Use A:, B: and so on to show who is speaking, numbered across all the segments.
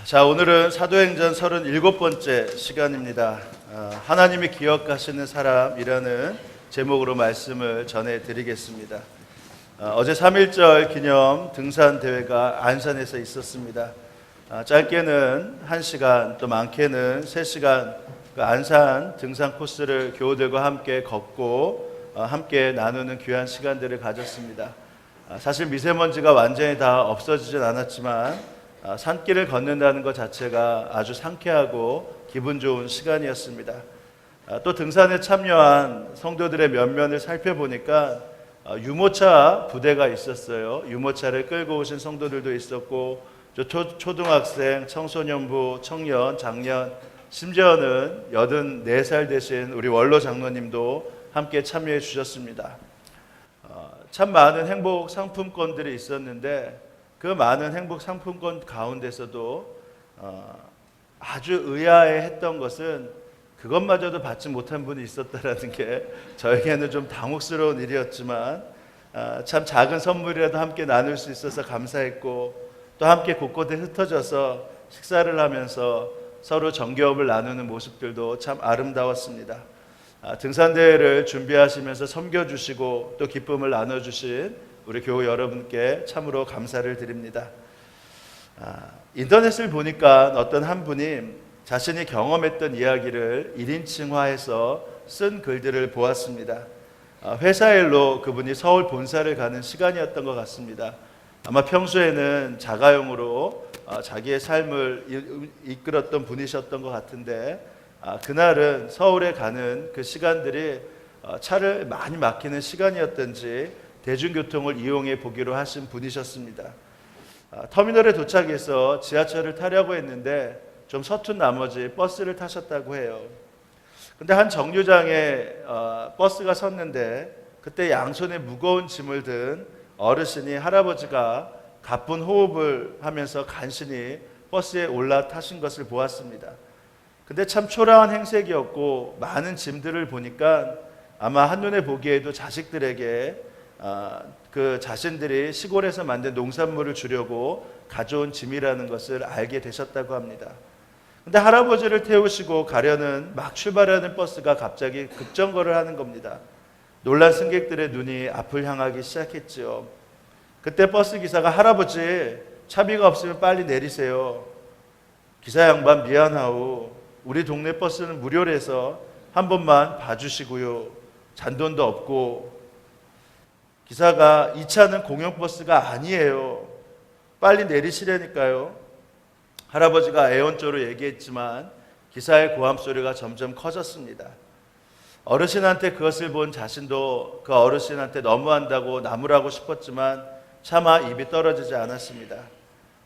A: 자, 오늘은 사도행전 37번째 시간입니다. 하나님이 기억하시는 사람이라는 제목으로 말씀을 전해드리겠습니다. 어제 3.1절 기념 등산 대회가 안산에서 있었습니다. 짧게는 1시간, 또 많게는 3시간 그 안산 등산 코스를 교우들과 함께 걷고 함께 나누는 귀한 시간들을 가졌습니다. 사실 미세먼지가 완전히 다 없어지진 않았지만 산길을 걷는다는 것 자체가 아주 상쾌하고 기분 좋은 시간이었습니다. 또 등산에 참여한 성도들의 면면을 살펴보니까 유모차 부대가 있었어요. 유모차를 끌고 오신 성도들도 있었고, 초등학생, 청소년부, 청년, 장년, 심지어는 84살 되신 우리 원로 장로님도 함께 참여해 주셨습니다. 참 많은 행복 상품권들이 있었는데 그 많은 행복 상품권 가운데서도 아주 의아해했던 것은 그것마저도 받지 못한 분이 있었다라는 게 저에게는 좀 당혹스러운 일이었지만 참 작은 선물이라도 함께 나눌 수 있어서 감사했고, 또 함께 곳곳에 흩어져서 식사를 하면서 서로 정겨움을 나누는 모습들도 참 아름다웠습니다. 등산대회를 준비하시면서 섬겨주시고 또 기쁨을 나눠주신 우리 교우 여러분께 참으로 감사를 드립니다. 인터넷을 보니까 어떤 한 분이 자신이 경험했던 이야기를 1인칭화해서 쓴 글들을 보았습니다. 회사 일로 그분이 서울 본사를 가는 시간이었던 것 같습니다. 아마 평소에는 자가용으로 자기의 삶을 이끌었던 분이셨던 것 같은데 그날은 서울에 가는 그 시간들이 차를 많이 막히는 시간이었던지 대중교통을 이용해 보기로 하신 분이셨습니다. 터미널에 도착해서 지하철을 타려고 했는데 좀 서툰 나머지 버스를 타셨다고 해요. 근데 한 정류장에 버스가 섰는데 그때 양손에 무거운 짐을 든 어르신이, 할아버지가 가쁜 호흡을 하면서 간신히 버스에 올라타신 것을 보았습니다. 근데 참 초라한 행색이었고, 많은 짐들을 보니까 아마 한눈에 보기에도 자식들에게 그 자신들이 시골에서 만든 농산물을 주려고 가져온 짐이라는 것을 알게 되셨다고 합니다. 근데 할아버지를 태우시고 가려는 막 출발하는 버스가 갑자기 급정거를 하는 겁니다. 놀란 승객들의 눈이 앞을 향하기 시작했죠. 그때 버스 기사가, 할아버지 차비가 없으면 빨리 내리세요. 기사 양반 미안하오. 우리 동네 버스는 무료라서 한 번만 봐주시고요. 잔돈도 없고. 기사가, 이 차는 공영버스가 아니에요. 빨리 내리시라니까요. 할아버지가 애원조로 얘기했지만 기사의 고함 소리가 점점 커졌습니다. 어르신한테 그것을 본 자신도 그 어르신한테 너무한다고 나무라고 싶었지만 차마 입이 떨어지지 않았습니다.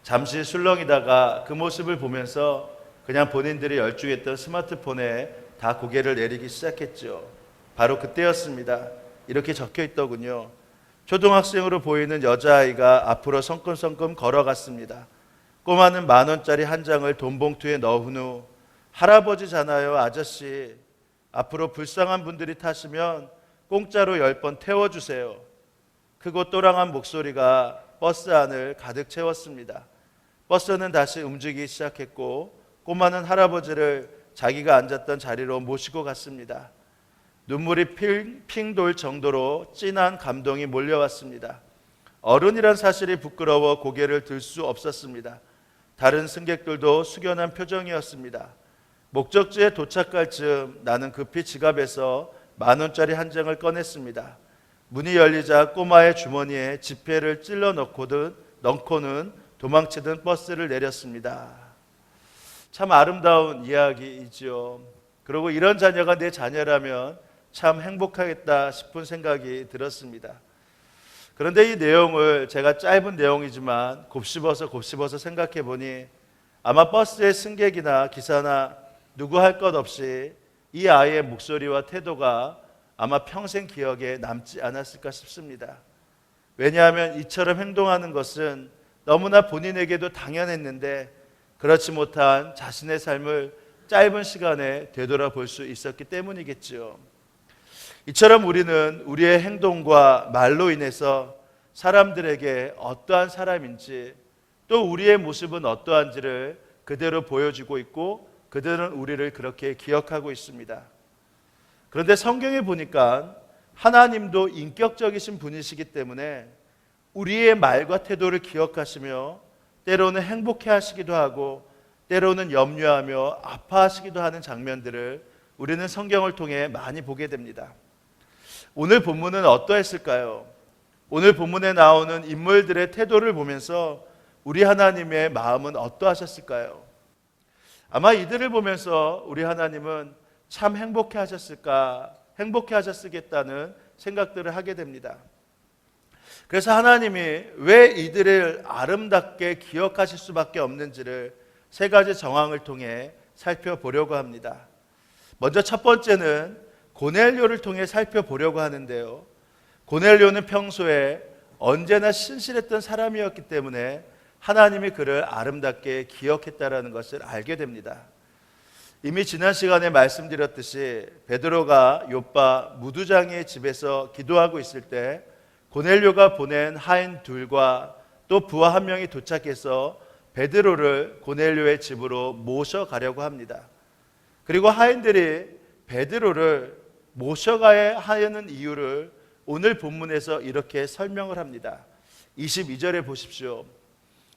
A: 잠시 술렁이다가 그 모습을 보면서 그냥 본인들이 열중했던 스마트폰에 다 고개를 내리기 시작했죠. 바로 그때였습니다. 이렇게 적혀 있더군요. 초등학생으로 보이는 여자아이가 앞으로 성큼성큼 걸어갔습니다. 꼬마는 10,000원짜리 한 장을 돈봉투에 넣은 후, 할아버지잖아요, 아저씨. 앞으로 불쌍한 분들이 타시면 공짜로 10번 태워주세요. 크고 또랑한 목소리가 버스 안을 가득 채웠습니다. 버스는 다시 움직이기 시작했고, 꼬마는 할아버지를 자기가 앉았던 자리로 모시고 갔습니다. 눈물이 핑 돌 정도로 진한 감동이 몰려왔습니다. 어른이란 사실이 부끄러워 고개를 들 수 없었습니다. 다른 승객들도 숙연한 표정이었습니다. 목적지에 도착할 즈음 나는 급히 지갑에서 10,000원짜리 한 장을 꺼냈습니다. 문이 열리자 꼬마의 주머니에 지폐를 찔러 넣고는 도망치듯 버스를 내렸습니다. 참 아름다운 이야기이지요. 그리고 이런 자녀가 내 자녀라면 참 행복하겠다 싶은 생각이 들었습니다. 그런데 이 내용을 제가 짧은 내용이지만 곱씹어서 생각해 보니 아마 버스의 승객이나 기사나 누구 할 것 없이 이 아이의 목소리와 태도가 아마 평생 기억에 남지 않았을까 싶습니다. 왜냐하면 이처럼 행동하는 것은 너무나 본인에게도 당연했는데 그렇지 못한 자신의 삶을 짧은 시간에 되돌아볼 수 있었기 때문이겠죠. 이처럼 우리는 우리의 행동과 말로 인해서 사람들에게 어떠한 사람인지, 또 우리의 모습은 어떠한지를 그대로 보여주고 있고 그들은 우리를 그렇게 기억하고 있습니다. 그런데 성경에 보니까 하나님도 인격적이신 분이시기 때문에 우리의 말과 태도를 기억하시며 때로는 행복해 하시기도 하고 때로는 염려하며 아파하시기도 하는 장면들을 우리는 성경을 통해 많이 보게 됩니다. 오늘 본문은 어떠했을까요? 오늘 본문에 나오는 인물들의 태도를 보면서 우리 하나님의 마음은 어떠하셨을까요? 아마 이들을 보면서 우리 하나님은 참 행복해 하셨을까, 행복해 하셨겠다는 생각들을 하게 됩니다. 그래서 하나님이 왜 이들을 아름답게 기억하실 수밖에 없는지를 세 가지 정황을 통해 살펴보려고 합니다. 먼저 첫 번째는 고넬료를 통해 살펴보려고 하는데요. 고넬료는 평소에 언제나 신실했던 사람이었기 때문에 하나님이 그를 아름답게 기억했다라는 것을 알게 됩니다. 이미 지난 시간에 말씀드렸듯이 베드로가 욥바 무두장의 집에서 기도하고 있을 때 고넬료가 보낸 하인 둘과 또 부하 한 명이 도착해서 베드로를 고넬료의 집으로 모셔가려고 합니다. 그리고 하인들이 베드로를 모셔가야 하는 이유를 오늘 본문에서 이렇게 설명을 합니다. 22절에 보십시오.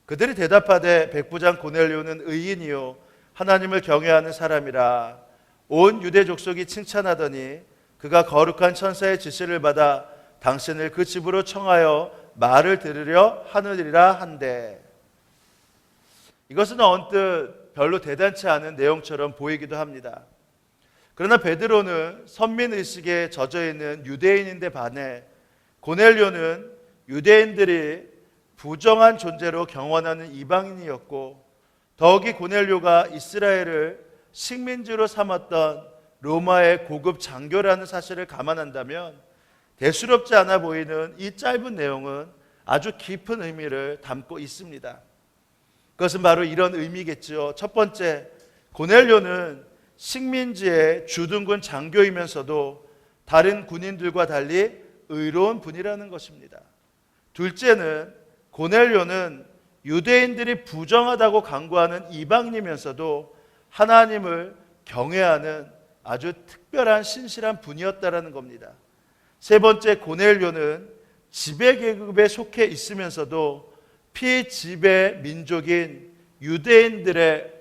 A: 그들이 대답하되 백부장 고넬료는 의인이요 하나님을 경외하는 사람이라 온 유대 족속이 칭찬하더니 그가 거룩한 천사의 지시를 받아 당신을 그 집으로 청하여 말을 들으려 하느니라 한데, 이것은 언뜻 별로 대단치 않은 내용처럼 보이기도 합니다. 그러나 베드로는 선민의식에 젖어있는 유대인인데 반해 고넬료는 유대인들이 부정한 존재로 경원하는 이방인이었고, 더욱이 고넬료가 이스라엘을 식민지로 삼았던 로마의 고급 장교라는 사실을 감안한다면 대수롭지 않아 보이는 이 짧은 내용은 아주 깊은 의미를 담고 있습니다. 그것은 바로 이런 의미겠죠. 첫 번째, 고넬료는 식민지의 주둔군 장교이면서도 다른 군인들과 달리 의로운 분이라는 것입니다. 둘째는 고넬료는 유대인들이 부정하다고 강구하는 이방인이면서도 하나님을 경외하는 아주 특별한 신실한 분이었다라는 겁니다. 세 번째, 고넬료는 지배 계급에 속해 있으면서도 피지배 민족인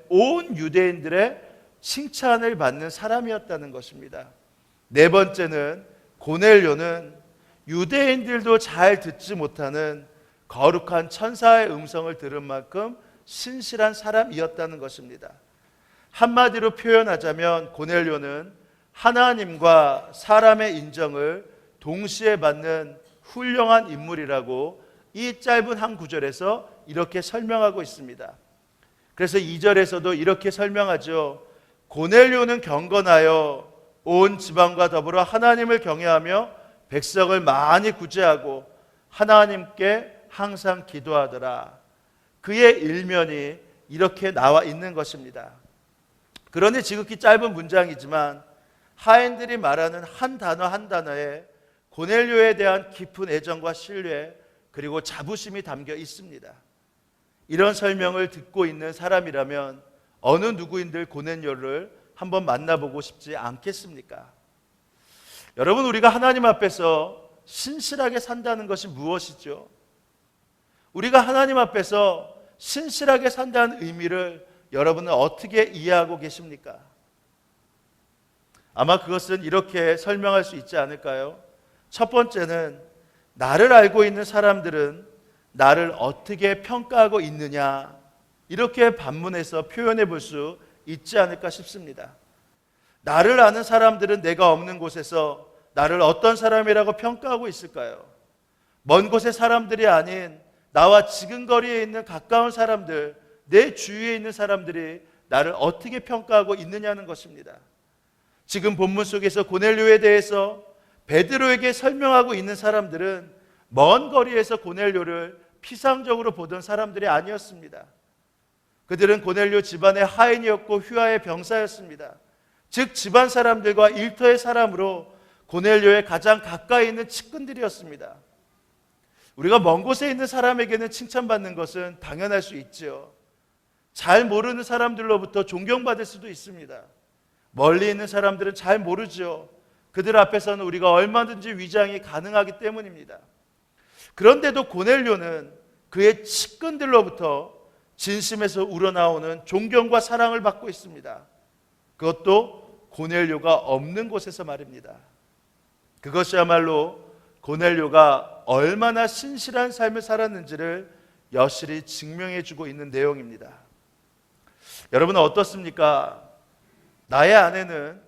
A: 온 유대인들의 칭찬을 받는 사람이었다는 것입니다. 네 번째는 고넬료는 유대인들도 잘 듣지 못하는 거룩한 천사의 음성을 들은 만큼 신실한 사람이었다는 것입니다. 한마디로 표현하자면 고넬료는 하나님과 사람의 인정을 동시에 받는 훌륭한 인물이라고 이 짧은 한 구절에서 이렇게 설명하고 있습니다. 그래서 2절에서도 이렇게 설명하죠. 고넬료는 경건하여 온 지방과 더불어 하나님을 경외하며 백성을 많이 구제하고 하나님께 항상 기도하더라. 그의 일면이 이렇게 나와 있는 것입니다. 그러니 지극히 짧은 문장이지만 하인들이 말하는 한 단어 한 단어에 고넬료에 대한 깊은 애정과 신뢰 그리고 자부심이 담겨 있습니다. 이런 설명을 듣고 있는 사람이라면 어느 누구인들 고넬료를 한번 만나보고 싶지 않겠습니까? 여러분, 우리가 하나님 앞에서 신실하게 산다는 것이 무엇이죠? 우리가 하나님 앞에서 신실하게 산다는 의미를 여러분은 어떻게 이해하고 계십니까? 아마 그것은 이렇게 설명할 수 있지 않을까요? 첫 번째는 나를 알고 있는 사람들은 나를 어떻게 평가하고 있느냐, 이렇게 반문해서 표현해 볼 수 있지 않을까 싶습니다. 나를 아는 사람들은 내가 없는 곳에서 나를 어떤 사람이라고 평가하고 있을까요? 먼 곳의 사람들이 아닌 나와 지근거리에 있는 가까운 사람들, 내 주위에 있는 사람들이 나를 어떻게 평가하고 있느냐는 것입니다. 지금 본문 속에서 고넬료에 대해서 베드로에게 설명하고 있는 사람들은 먼 거리에서 고넬료를 피상적으로 보던 사람들이 아니었습니다. 그들은 고넬료 집안의 하인이었고 휘하의 병사였습니다. 즉 집안 사람들과 일터의 사람으로 고넬료의 가장 가까이 있는 측근들이었습니다. 우리가 먼 곳에 있는 사람에게는 칭찬받는 것은 당연할 수 있죠. 잘 모르는 사람들로부터 존경받을 수도 있습니다. 멀리 있는 사람들은 잘 모르죠. 그들 앞에서는 우리가 얼마든지 위장이 가능하기 때문입니다. 그런데도 고넬료는 그의 측근들로부터 진심에서 우러나오는 존경과 사랑을 받고 있습니다. 그것도 고넬료가 없는 곳에서 말입니다. 그것이야말로 고넬료가 얼마나 신실한 삶을 살았는지를 여실히 증명해주고 있는 내용입니다. 여러분은 어떻습니까? 나의 아내는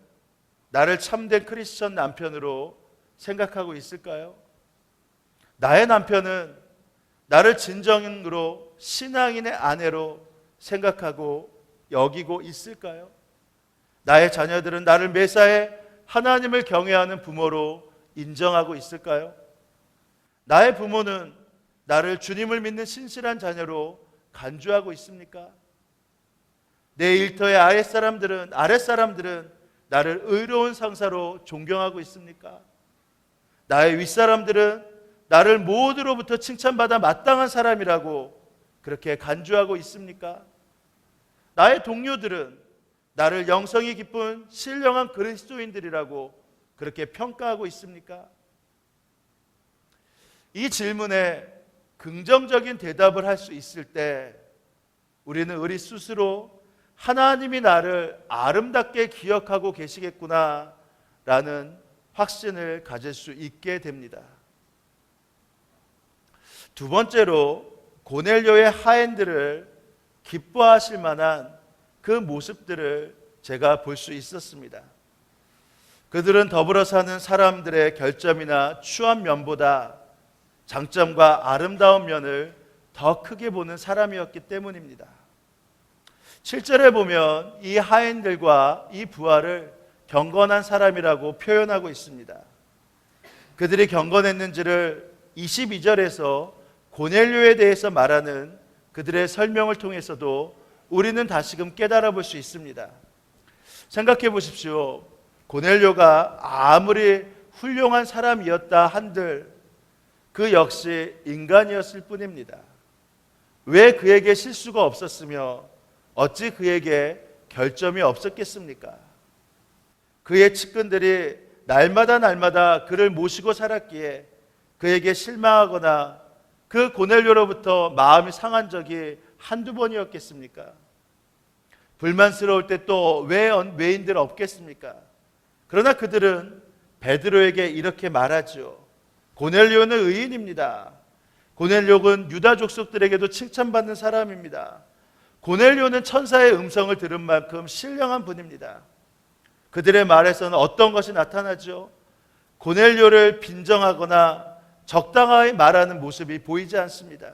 A: 나를 참된 크리스천 남편으로 생각하고 있을까요? 나의 남편은 나를 진정으로 신앙인의 아내로 생각하고 여기고 있을까요? 나의 자녀들은 나를 매사에 하나님을 경외하는 부모로 인정하고 있을까요? 나의 부모는 나를 주님을 믿는 신실한 자녀로 간주하고 있습니까? 내 일터의 아랫사람들은 나를 의로운 상사로 존경하고 있습니까? 나의 윗사람들은 나를 모두로부터 칭찬받아 마땅한 사람이라고 그렇게 간주하고 있습니까? 나의 동료들은 나를 영성이 깊은 신령한 그리스도인들이라고 그렇게 평가하고 있습니까? 이 질문에 긍정적인 대답을 할 수 있을 때 우리는 우리 스스로 하나님이 나를 아름답게 기억하고 계시겠구나 라는 확신을 가질 수 있게 됩니다. 두 번째로 고넬료의 하인들을 기뻐하실 만한 그 모습들을 제가 볼 수 있었습니다. 그들은 더불어 사는 사람들의 결점이나 추한 면보다 장점과 아름다운 면을 더 크게 보는 사람이었기 때문입니다. 7절에 보면 이 하인들과 이 부하를 경건한 사람이라고 표현하고 있습니다. 그들이 경건했는지를 22절에서 고넬료에 대해서 말하는 그들의 설명을 통해서도 우리는 다시금 깨달아 볼 수 있습니다. 생각해 보십시오. 고넬료가 아무리 훌륭한 사람이었다 한들 그 역시 인간이었을 뿐입니다. 왜 그에게 실수가 없었으며 어찌 그에게 결점이 없었겠습니까? 그의 측근들이 날마다 그를 모시고 살았기에 그에게 실망하거나 그 고넬료로부터 마음이 상한 적이 한두 번이었겠습니까? 불만스러울 때 또 왜 외인들 없겠습니까? 그러나 그들은 베드로에게 이렇게 말하죠. 고넬료는 의인입니다. 고넬료는 유다 족속들에게도 칭찬받는 사람입니다. 고넬료는 천사의 음성을 들은 만큼 신령한 분입니다. 그들의 말에서는 어떤 것이 나타나죠? 고넬료를 빈정하거나 적당하게 말하는 모습이 보이지 않습니다.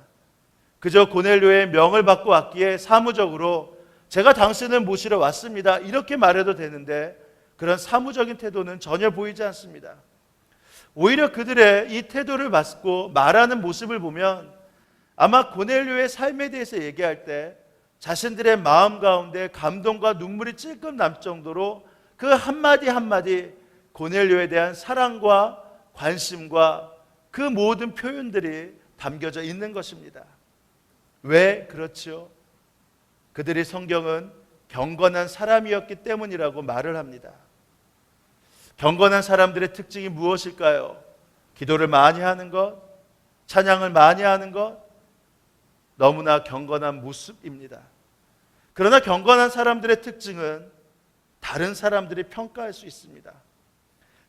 A: 그저 고넬료의 명을 받고 왔기에 사무적으로 제가 당신을 모시러 왔습니다 이렇게 말해도 되는데 그런 사무적인 태도는 전혀 보이지 않습니다. 오히려 그들의 이 태도를 받고 말하는 모습을 보면 아마 고넬료의 삶에 대해서 얘기할 때 자신들의 마음 가운데 감동과 눈물이 찔끔 날 정도로 그 한마디 한마디 고넬료에 대한 사랑과 관심과 그 모든 표현들이 담겨져 있는 것입니다. 왜 그렇죠? 그들이 성경은 경건한 사람이었기 때문이라고 말을 합니다. 경건한 사람들의 특징이 무엇일까요? 기도를 많이 하는 것, 찬양을 많이 하는 것, 너무나 경건한 모습입니다. 그러나 경건한 사람들의 특징은 다른 사람들이 평가할 수 있습니다.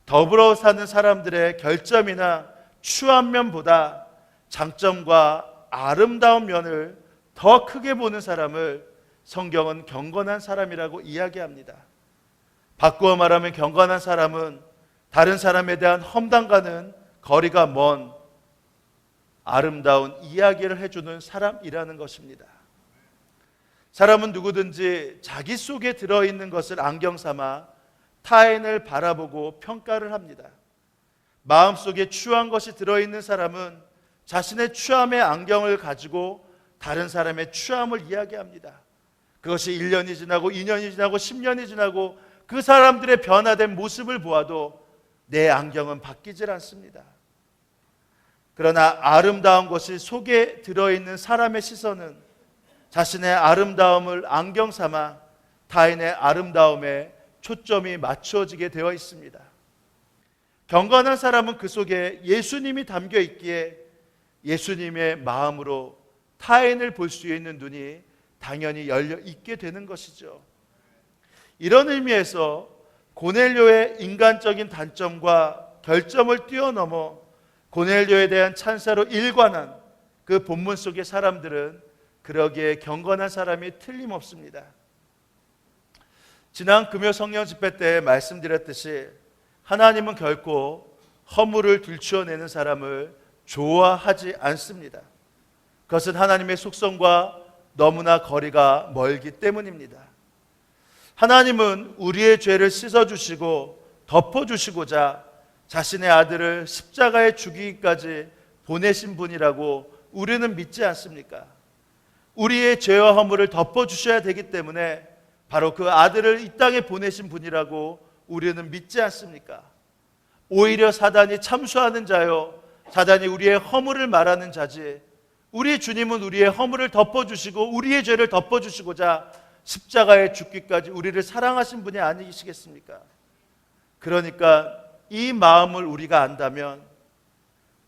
A: 더불어 사는 사람들의 결점이나 추한 면보다 장점과 아름다운 면을 더 크게 보는 사람을 성경은 경건한 사람이라고 이야기합니다. 바꾸어 말하면 경건한 사람은 다른 사람에 대한 험담과는 거리가 먼 아름다운 이야기를 해주는 사람이라는 것입니다. 사람은 누구든지 자기 속에 들어있는 것을 안경 삼아 타인을 바라보고 평가를 합니다. 마음속에 추한 것이 들어있는 사람은 자신의 추함의 안경을 가지고 다른 사람의 추함을 이야기합니다. 그것이 1년이 지나고 2년이 지나고 10년이 지나고 그 사람들의 변화된 모습을 보아도 내 안경은 바뀌질 않습니다. 그러나 아름다운 것이 속에 들어있는 사람의 시선은 자신의 아름다움을 안경 삼아 타인의 아름다움에 초점이 맞춰지게 되어 있습니다. 경건한 사람은 그 속에 예수님이 담겨 있기에 예수님의 마음으로 타인을 볼 수 있는 눈이 당연히 열려 있게 되는 것이죠. 이런 의미에서 고넬료의 인간적인 단점과 결점을 뛰어넘어 고넬료에 대한 찬사로 일관한 그 본문 속의 사람들은 그러기에 경건한 사람이 틀림없습니다. 지난 금요 성령 집회 때 말씀드렸듯이 하나님은 결코 허물을 들추어내는 사람을 좋아하지 않습니다. 그것은 하나님의 속성과 너무나 거리가 멀기 때문입니다. 하나님은 우리의 죄를 씻어주시고 덮어주시고자 자신의 아들을 십자가에 죽이기까지 보내신 분이라고 우리는 믿지 않습니까? 우리의 죄와 허물을 덮어주셔야 되기 때문에 바로 그 아들을 이 땅에 보내신 분이라고 우리는 믿지 않습니까? 오히려 사단이 참수하는 자요, 사단이 우리의 허물을 말하는 자지, 우리 주님은 우리의 허물을 덮어주시고 우리의 죄를 덮어주시고자 십자가에 죽기까지 우리를 사랑하신 분이 아니시겠습니까? 그러니까 이 마음을 우리가 안다면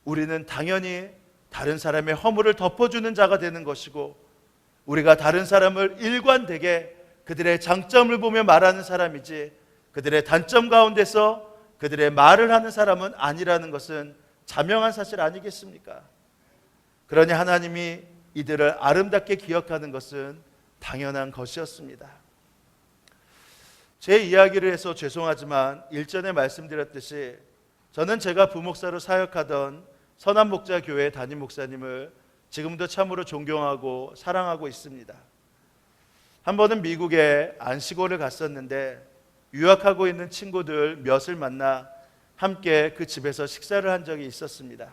A: 우리는 당연히 다른 사람의 허물을 덮어주는 자가 되는 것이고, 우리가 다른 사람을 일관되게 그들의 장점을 보며 말하는 사람이지 그들의 단점 가운데서 그들의 말을 하는 사람은 아니라는 것은 자명한 사실 아니겠습니까? 그러니 하나님이 이들을 아름답게 기억하는 것은 당연한 것이었습니다. 제 이야기를 해서 죄송하지만 일전에 말씀드렸듯이 저는 제가 부목사로 사역하던 선한목자교회 담임 목사님을 지금도 참으로 존경하고 사랑하고 있습니다. 한 번은 미국에 안시골을 갔었는데 유학하고 있는 친구들 몇을 만나 함께 그 집에서 식사를 한 적이 있었습니다.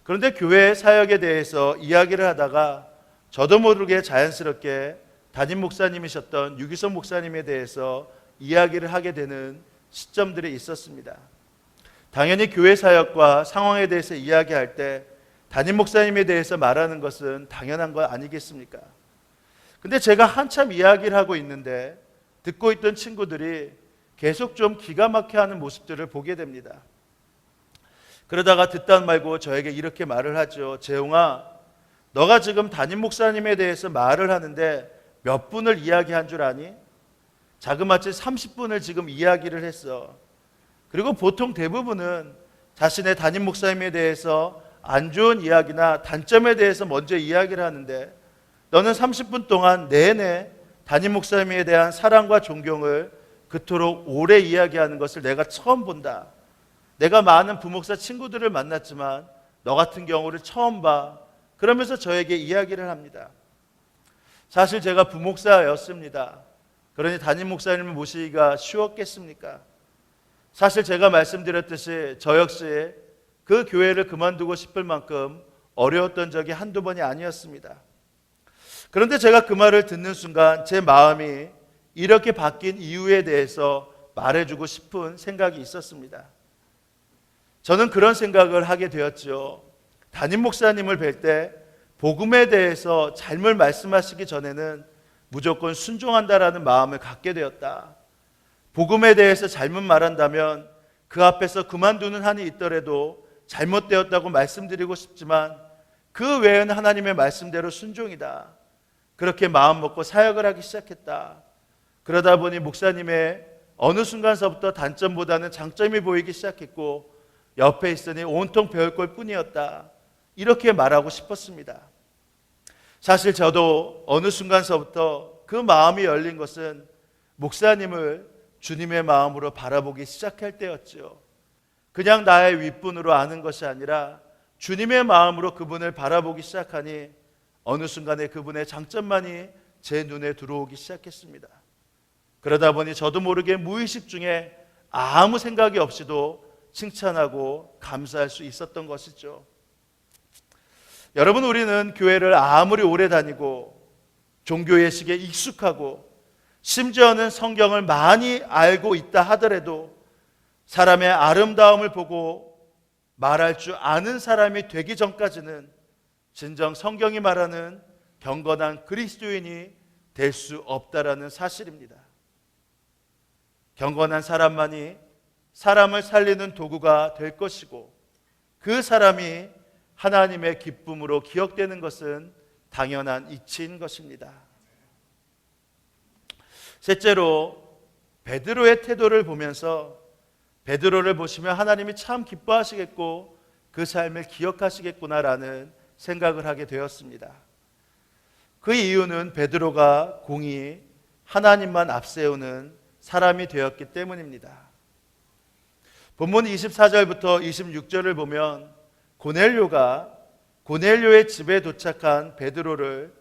A: 그런데 교회 사역에 대해서 이야기를 하다가 저도 모르게 자연스럽게 담임 목사님이셨던 유기성 목사님에 대해서 이야기를 하게 되는 시점들이 있었습니다. 당연히 교회 사역과 상황에 대해서 이야기할 때 담임 목사님에 대해서 말하는 것은 당연한 거 아니겠습니까? 근데 제가 한참 이야기를 하고 있는데 듣고 있던 친구들이 계속 좀 기가 막혀 하는 모습들을 보게 됩니다. 그러다가 듣다 말고 저에게 이렇게 말을 하죠. 재용아, 너가 지금 담임 목사님에 대해서 말을 하는데 몇 분을 이야기한 줄 아니? 자그마치 30분을 지금 이야기를 했어. 그리고 보통 대부분은 자신의 담임 목사님에 대해서 안 좋은 이야기나 단점에 대해서 먼저 이야기를 하는데 너는 30분 동안 내내 담임 목사님에 대한 사랑과 존경을 그토록 오래 이야기하는 것을 내가 처음 본다. 내가 많은 부목사 친구들을 만났지만 너 같은 경우를 처음 봐. 그러면서 저에게 이야기를 합니다. 사실 제가 부목사였습니다. 그러니 담임 목사님을 모시기가 쉬웠겠습니까? 사실 제가 말씀드렸듯이 저 역시 그 교회를 그만두고 싶을 만큼 어려웠던 적이 한두 번이 아니었습니다. 그런데 제가 그 말을 듣는 순간 제 마음이 이렇게 바뀐 이유에 대해서 말해주고 싶은 생각이 있었습니다. 저는 그런 생각을 하게 되었죠. 담임 목사님을 뵐 때 복음에 대해서 잘못 말씀하시기 전에는 무조건 순종한다라는 마음을 갖게 되었다. 복음에 대해서 잘못 말한다면 그 앞에서 그만두는 한이 있더라도 잘못되었다고 말씀드리고 싶지만 그 외에는 하나님의 말씀대로 순종이다. 그렇게 마음 먹고 사역을 하기 시작했다. 그러다 보니 목사님의 어느 순간서부터 단점보다는 장점이 보이기 시작했고 옆에 있으니 온통 배울 걸 뿐이었다. 이렇게 말하고 싶었습니다. 사실 저도 어느 순간서부터 그 마음이 열린 것은 목사님을 주님의 마음으로 바라보기 시작할 때였죠. 그냥 나의 윗분으로 아는 것이 아니라 주님의 마음으로 그분을 바라보기 시작하니 어느 순간에 그분의 장점만이 제 눈에 들어오기 시작했습니다. 그러다 보니 저도 모르게 무의식 중에 아무 생각이 없이도 칭찬하고 감사할 수 있었던 것이죠. 여러분, 우리는 교회를 아무리 오래 다니고 종교 예식에 익숙하고 심지어는 성경을 많이 알고 있다 하더라도 사람의 아름다움을 보고 말할 줄 아는 사람이 되기 전까지는 진정 성경이 말하는 경건한 그리스도인이 될 수 없다라는 사실입니다. 경건한 사람만이 사람을 살리는 도구가 될 것이고 그 사람이 하나님의 기쁨으로 기억되는 것은 당연한 이치인 것입니다. 셋째로 베드로의 태도를 보면서 베드로를 보시면 하나님이 참 기뻐하시겠고 그 삶을 기억하시겠구나라는 생각을 하게 되었습니다. 그 이유는 베드로가 공히 하나님만 앞세우는 사람이 되었기 때문입니다. 본문 24절부터 26절을 보면 고넬료의 집에 도착한 베드로를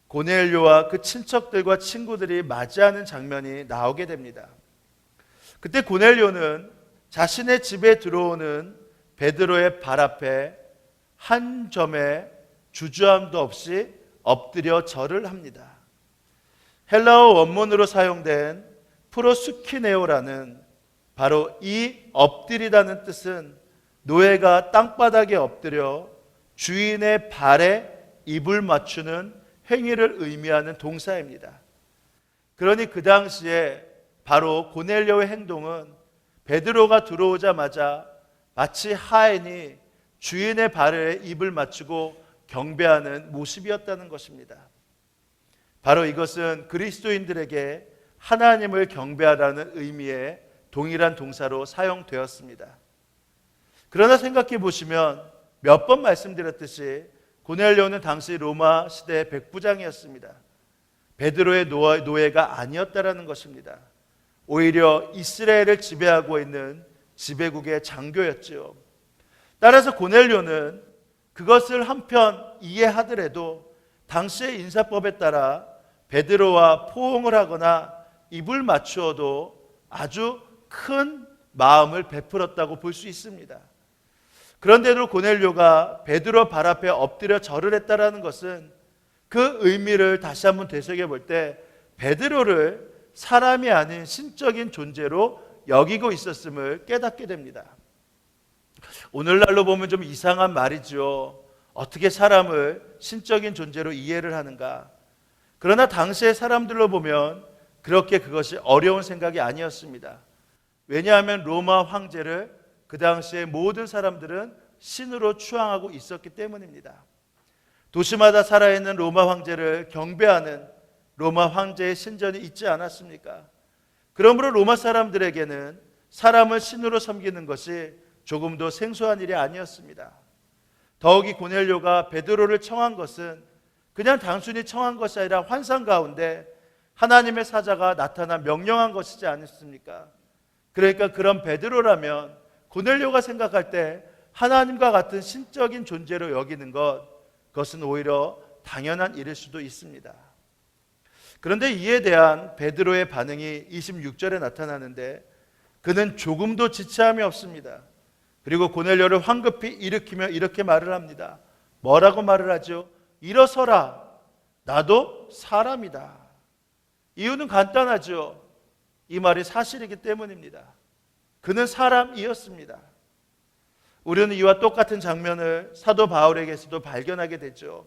A: 고넬료와 그 친척들과 친구들이 맞이하는 장면이 나오게 됩니다. 그때 고넬료는 자신의 집에 들어오는 베드로의 발 앞에 한 점의 주저함도 없이 엎드려 절을 합니다. 헬라어 원문으로 사용된 프로스키네오라는 바로 이 엎드리다는 뜻은 노예가 땅바닥에 엎드려 주인의 발에 입을 맞추는 행위를 의미하는 동사입니다. 그러니 그 당시에 바로 고넬료의 행동은 베드로가 들어오자마자 마치 하인이 주인의 발에 입을 맞추고 경배하는 모습이었다는 것입니다. 바로 이것은 그리스도인들에게 하나님을 경배하라는 의미의 동일한 동사로 사용되었습니다. 그러나 생각해 보시면 몇 번 말씀드렸듯이 고넬료는 당시 로마 시대의 백부장이었습니다. 베드로의 노예가 아니었다라는 것입니다. 오히려 이스라엘을 지배하고 있는 지배국의 장교였지요. 따라서 고넬료는 그것을 한편 이해하더라도 당시의 인사법에 따라 베드로와 포옹을 하거나 입을 맞추어도 아주 큰 마음을 베풀었다고 볼 수 있습니다. 그런데도 고넬료가 베드로 발 앞에 엎드려 절을 했다라는 것은 그 의미를 다시 한번 되새겨 볼 때 베드로를 사람이 아닌 신적인 존재로 여기고 있었음을 깨닫게 됩니다. 오늘날로 보면 좀 이상한 말이죠. 어떻게 사람을 신적인 존재로 이해를 하는가? 그러나 당시의 사람들로 보면 그렇게 그것이 어려운 생각이 아니었습니다. 왜냐하면 로마 황제를 그 당시에 모든 사람들은 신으로 추앙하고 있었기 때문입니다. 도시마다 살아있는 로마 황제를 경배하는 로마 황제의 신전이 있지 않았습니까? 그러므로 로마 사람들에게는 사람을 신으로 섬기는 것이 조금도 생소한 일이 아니었습니다. 더욱이 고넬료가 베드로를 청한 것은 그냥 단순히 청한 것이 아니라 환상 가운데 하나님의 사자가 나타나 명령한 것이지 않습니까? 그러니까 그런 베드로라면 고넬료가 생각할 때 하나님과 같은 신적인 존재로 여기는 그것은 오히려 당연한 일일 수도 있습니다. 그런데 이에 대한 베드로의 반응이 26절에 나타나는데 그는 조금도 지체함이 없습니다. 그리고 고넬료를 황급히 일으키며 이렇게 말을 합니다. 뭐라고 말을 하죠? 일어서라, 나도 사람이다. 이유는 간단하죠. 이 말이 사실이기 때문입니다. 그는 사람이었습니다. 우리는 이와 똑같은 장면을 사도 바울에게서도 발견하게 되죠.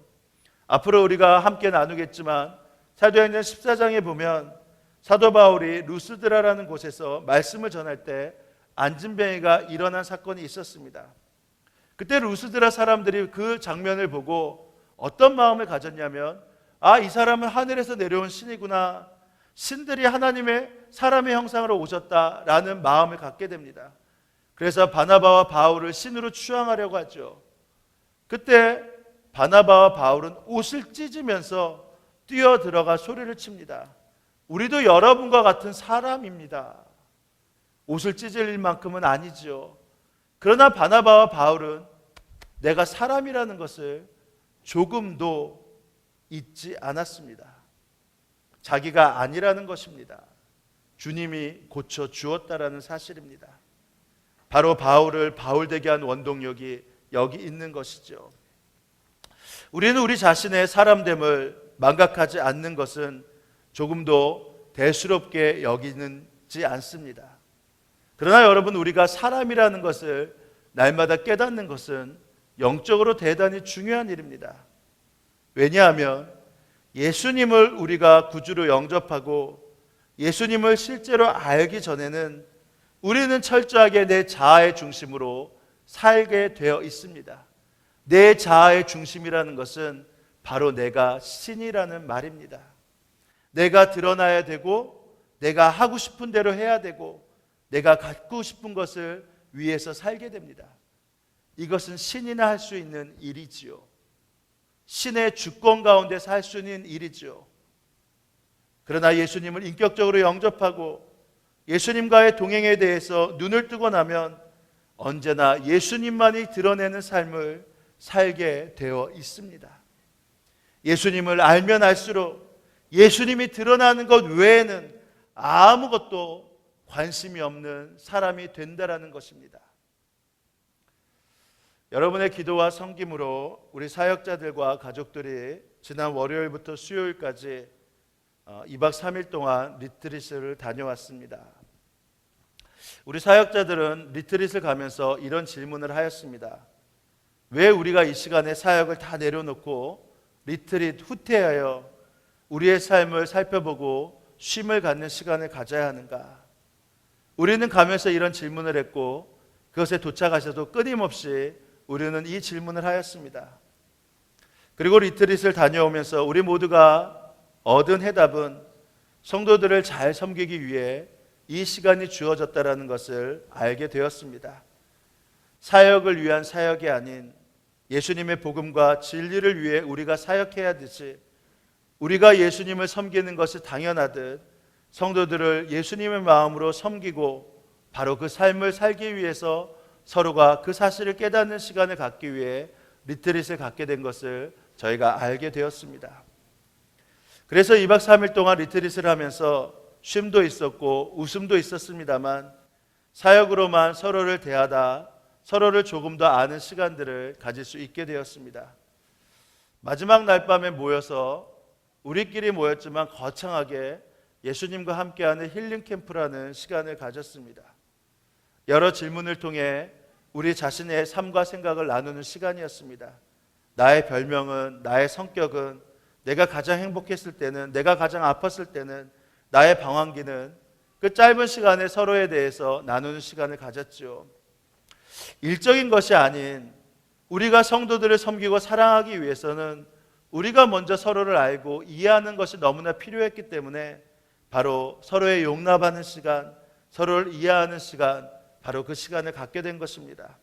A: 앞으로 우리가 함께 나누겠지만 사도행전 14장에 보면 사도 바울이 루스드라라는 곳에서 말씀을 전할 때 안진뱅이가 일어난 사건이 있었습니다. 그때 루스드라 사람들이 그 장면을 보고 어떤 마음을 가졌냐면 이 사람은 하늘에서 내려온 신이구나. 신들이 하나님의 사람의 형상으로 오셨다라는 마음을 갖게 됩니다. 그래서 바나바와 바울을 신으로 추앙하려고 하죠. 그때 바나바와 바울은 옷을 찢으면서 뛰어들어가 소리를 칩니다. 우리도 여러분과 같은 사람입니다. 옷을 찢을 만큼은 아니죠. 그러나 바나바와 바울은 내가 사람이라는 것을 조금도 잊지 않았습니다. 자기가 아니라는 것입니다. 주님이 고쳐주었다라는 사실입니다. 바로 바울을 바울되게 한 원동력이 여기 있는 것이죠. 우리는 우리 자신의 사람됨을 망각하지 않는 것은 조금도 대수롭게 여기지 않습니다. 그러나 여러분, 우리가 사람이라는 것을 날마다 깨닫는 것은 영적으로 대단히 중요한 일입니다. 왜냐하면 예수님을 우리가 구주로 영접하고 예수님을 실제로 알기 전에는 우리는 철저하게 내 자아의 중심으로 살게 되어 있습니다. 내 자아의 중심이라는 것은 바로 내가 신이라는 말입니다. 내가 드러나야 되고 내가 하고 싶은 대로 해야 되고 내가 갖고 싶은 것을 위해서 살게 됩니다. 이것은 신이나 할 수 있는 일이지요. 신의 주권 가운데서 할 수 있는 일이지요. 그러나 예수님을 인격적으로 영접하고 예수님과의 동행에 대해서 눈을 뜨고 나면 언제나 예수님만이 드러내는 삶을 살게 되어 있습니다. 예수님을 알면 알수록 예수님이 드러나는 것 외에는 아무것도 관심이 없는 사람이 된다라는 것입니다. 여러분의 기도와 섬김으로 우리 사역자들과 가족들이 지난 월요일부터 수요일까지 2박 3일 동안 리트릿을 다녀왔습니다. 우리 사역자들은 리트릿을 가면서 이런 질문을 하였습니다. 왜 우리가 이 시간에 사역을 다 내려놓고 리트릿 후퇴하여 우리의 삶을 살펴보고 쉼을 갖는 시간을 가져야 하는가? 우리는 가면서 이런 질문을 했고 그것에 도착하셔도 끊임없이 우리는 이 질문을 하였습니다. 그리고 리트릿을 다녀오면서 우리 모두가 얻은 해답은 성도들을 잘 섬기기 위해 이 시간이 주어졌다라는 것을 알게 되었습니다. 사역을 위한 사역이 아닌 예수님의 복음과 진리를 위해 우리가 사역해야 하듯이 우리가 예수님을 섬기는 것이 당연하듯 성도들을 예수님의 마음으로 섬기고 바로 그 삶을 살기 위해서 서로가 그 사실을 깨닫는 시간을 갖기 위해 리트릿을 갖게 된 것을 저희가 알게 되었습니다. 그래서 2박 3일 동안 리트릿을 하면서 쉼도 있었고 웃음도 있었습니다만 사역으로만 서로를 대하다 서로를 조금 더 아는 시간들을 가질 수 있게 되었습니다. 마지막 날 밤에 모여서 우리끼리 모였지만 거창하게 예수님과 함께하는 힐링 캠프라는 시간을 가졌습니다. 여러 질문을 통해 우리 자신의 삶과 생각을 나누는 시간이었습니다. 나의 별명은, 나의 성격은, 내가 가장 행복했을 때는, 내가 가장 아팠을 때는, 나의 방황기는, 그 짧은 시간에 서로에 대해서 나누는 시간을 가졌죠. 일적인 것이 아닌 우리가 성도들을 섬기고 사랑하기 위해서는 우리가 먼저 서로를 알고 이해하는 것이 너무나 필요했기 때문에 바로 서로의 용납하는 시간, 서로를 이해하는 시간, 바로 그 시간을 갖게 된 것입니다.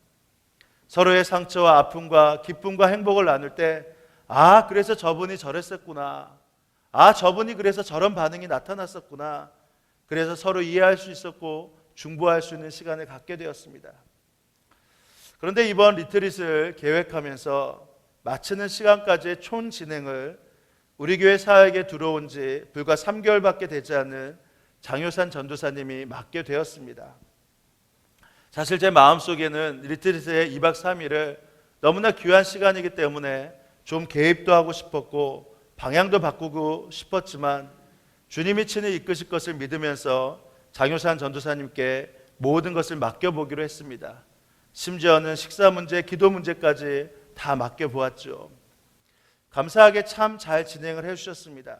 A: 서로의 상처와 아픔과 기쁨과 행복을 나눌 때 그래서 저분이 저랬었구나. 저분이 그래서 저런 반응이 나타났었구나. 그래서 서로 이해할 수 있었고 중보할 수 있는 시간을 갖게 되었습니다. 그런데 이번 리트릿을 계획하면서 마치는 시간까지의 총 진행을 우리 교회 사역에 들어온 지 불과 3개월밖에 되지 않은 장효산 전도사님이 맡게 되었습니다. 사실 제 마음속에는 리트릿의 2박 3일을 너무나 귀한 시간이기 때문에 좀 개입도 하고 싶었고 방향도 바꾸고 싶었지만 주님이 친히 이끄실 것을 믿으면서 장효산 전도사님께 모든 것을 맡겨보기로 했습니다. 심지어는 식사 문제, 기도 문제까지 다 맡겨보았죠. 감사하게 참 잘 진행을 해주셨습니다.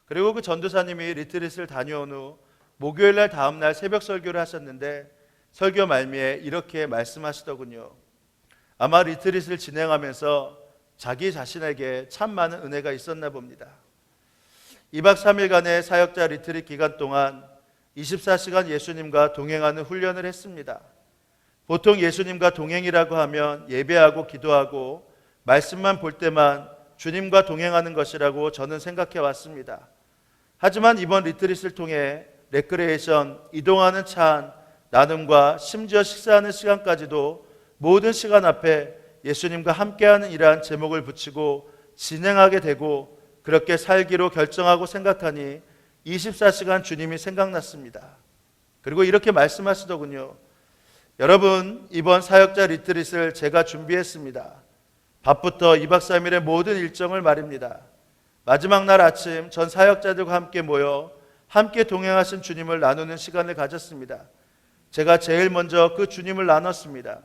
A: 그리고 그 전도사님이 리트릿을 다녀온 후 목요일날 다음날 새벽 설교를 하셨는데 설교 말미에 이렇게 말씀하시더군요. 아마 리트릿을 진행하면서 자기 자신에게 참 많은 은혜가 있었나 봅니다. 2박 3일간의 사역자 리트릿 기간 동안 24시간 예수님과 동행하는 훈련을 했습니다. 보통 예수님과 동행이라고 하면 예배하고 기도하고 말씀만 볼 때만 주님과 동행하는 것이라고 저는 생각해 왔습니다. 하지만 이번 리트릿을 통해 레크레이션, 이동하는 차 안, 나눔과 심지어 식사하는 시간까지도 모든 시간 앞에 예수님과 함께하는 이러한 제목을 붙이고 진행하게 되고 그렇게 살기로 결정하고 생각하니 24시간 주님이 생각났습니다. 그리고 이렇게 말씀하시더군요. 여러분, 이번 사역자 리트릿을 제가 준비했습니다. 밥부터 2박 3일의 모든 일정을 말입니다. 마지막 날 아침 전 사역자들과 함께 모여 함께 동행하신 주님을 나누는 시간을 가졌습니다. 제가 제일 먼저 그 주님을 나눴습니다.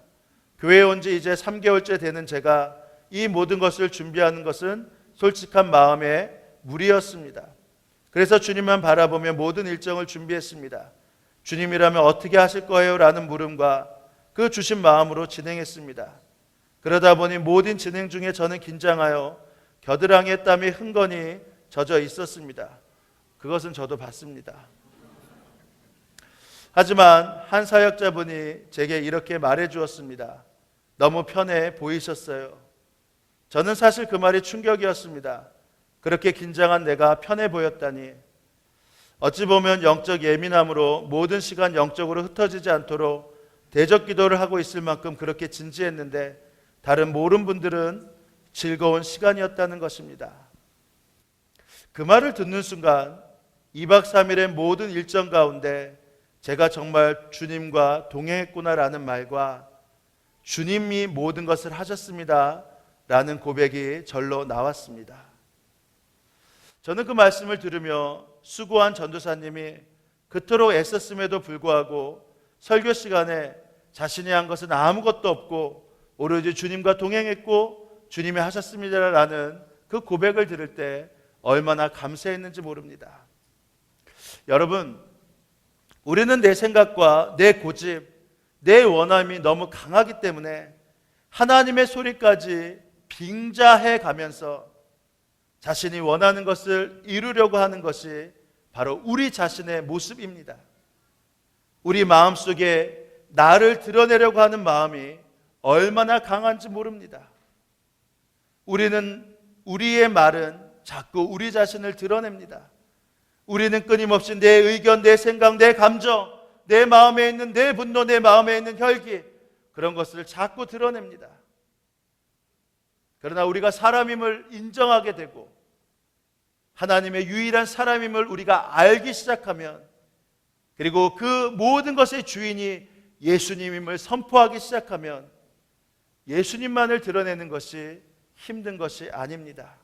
A: 교회에 온 지 이제 3개월째 되는 제가 이 모든 것을 준비하는 것은 솔직한 마음의 무리였습니다. 그래서 주님만 바라보며 모든 일정을 준비했습니다. 주님이라면 어떻게 하실 거예요? 라는 물음과 그 주신 마음으로 진행했습니다. 그러다 보니 모든 진행 중에 저는 긴장하여 겨드랑이에 땀이 흥건히 젖어 있었습니다. 그것은 저도 봤습니다. 하지만 한 사역자분이 제게 이렇게 말해 주었습니다. 너무 편해 보이셨어요. 저는 사실 그 말이 충격이었습니다. 그렇게 긴장한 내가 편해 보였다니. 어찌 보면 영적 예민함으로 모든 시간 영적으로 흩어지지 않도록 대적 기도를 하고 있을 만큼 그렇게 진지했는데 다른 모르는 분들은 즐거운 시간이었다는 것입니다. 그 말을 듣는 순간 2박 3일의 모든 일정 가운데 제가 정말 주님과 동행했구나라는 말과 주님이 모든 것을 하셨습니다 라는 고백이 절로 나왔습니다. 저는 그 말씀을 들으며 수고한 전도사님이 그토록 애썼음에도 불구하고 설교 시간에 자신이 한 것은 아무것도 없고 오로지 주님과 동행했고 주님이 하셨습니다라는 그 고백을 들을 때 얼마나 감사했는지 모릅니다. 여러분, 우리는 내 생각과 내 고집, 내 원함이 너무 강하기 때문에 하나님의 소리까지 빙자해 가면서 자신이 원하는 것을 이루려고 하는 것이 바로 우리 자신의 모습입니다. 우리 마음속에 나를 드러내려고 하는 마음이 얼마나 강한지 모릅니다. 우리의 말은 자꾸 우리 자신을 드러냅니다. 우리는 끊임없이 내 의견, 내 생각, 내 감정, 내 마음에 있는 내 분노, 내 마음에 있는 혈기, 그런 것을 자꾸 드러냅니다. 그러나 우리가 사람임을 인정하게 되고 하나님의 유일한 사람임을 우리가 알기 시작하면, 그리고 그 모든 것의 주인이 예수님임을 선포하기 시작하면 예수님만을 드러내는 것이 힘든 것이 아닙니다.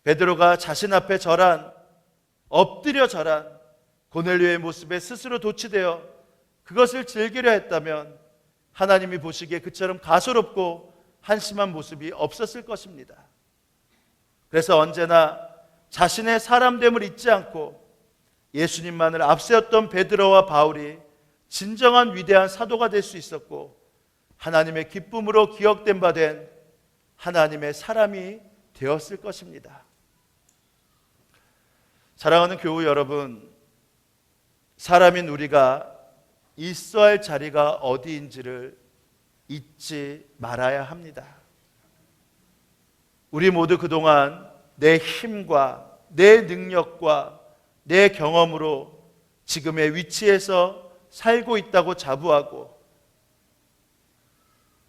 A: 베드로가 자신 앞에 엎드려 절한 고넬료의 모습에 스스로 도취되어 그것을 즐기려 했다면 하나님이 보시기에 그처럼 가소롭고 한심한 모습이 없었을 것입니다. 그래서 언제나 자신의 사람됨을 잊지 않고 예수님만을 앞세웠던 베드로와 바울이 진정한 위대한 사도가 될 수 있었고 하나님의 기쁨으로 기억된 바 된 하나님의 사람이 되었을 것입니다. 사랑하는 교우 여러분, 사람인 우리가 있어야 할 자리가 어디인지를 잊지 말아야 합니다. 우리 모두 그동안 내 힘과 내 능력과 내 경험으로 지금의 위치에서 살고 있다고 자부하고,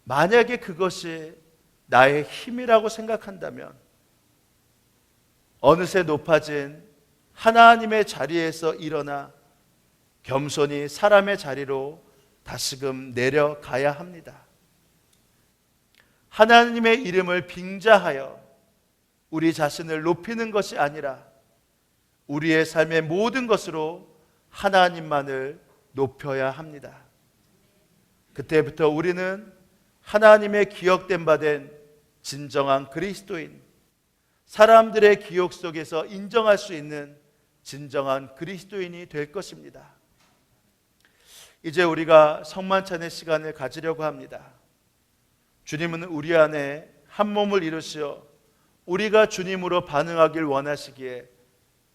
A: 만약에 그것이 나의 힘이라고 생각한다면 어느새 높아진 하나님의 자리에서 일어나 겸손히 사람의 자리로 다시금 내려가야 합니다. 하나님의 이름을 빙자하여 우리 자신을 높이는 것이 아니라 우리의 삶의 모든 것으로 하나님만을 높여야 합니다. 그때부터 우리는 하나님의 기억된 바 된 진정한 그리스도인, 사람들의 기억 속에서 인정할 수 있는 진정한 그리스도인이 될 것입니다. 이제 우리가 성만찬의 시간을 가지려고 합니다. 주님은 우리 안에 한 몸을 이루시어 우리가 주님으로 반응하길 원하시기에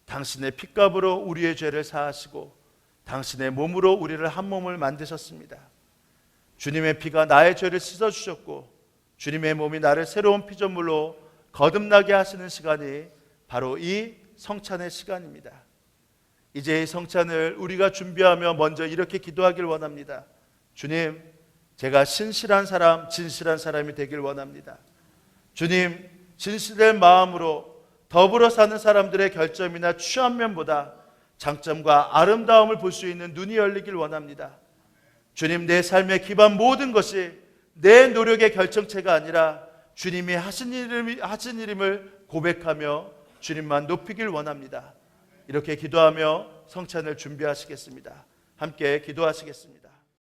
A: 당신의 핏값으로 우리의 죄를 사하시고 당신의 몸으로 우리를 한 몸을 만드셨습니다. 주님의 피가 나의 죄를 씻어주셨고 주님의 몸이 나를 새로운 피조물로 거듭나게 하시는 시간이 바로 이 성찬의 시간입니다. 이제 이 성찬을 우리가 준비하며 먼저 이렇게 기도하길 원합니다. 주님, 제가 신실한 사람, 진실한 사람이 되길 원합니다. 주님, 진실된 마음으로 더불어 사는 사람들의 결점이나 취한 면보다 장점과 아름다움을 볼 수 있는 눈이 열리길 원합니다. 주님, 내 삶의 기반 모든 것이 내 노력의 결정체가 아니라 주님이 하신 일임을 고백하며 주님만 높이길 원합니다. 이렇게 기도하며 성찬을 준비하시겠습니다. 함께 기도하시겠습니다.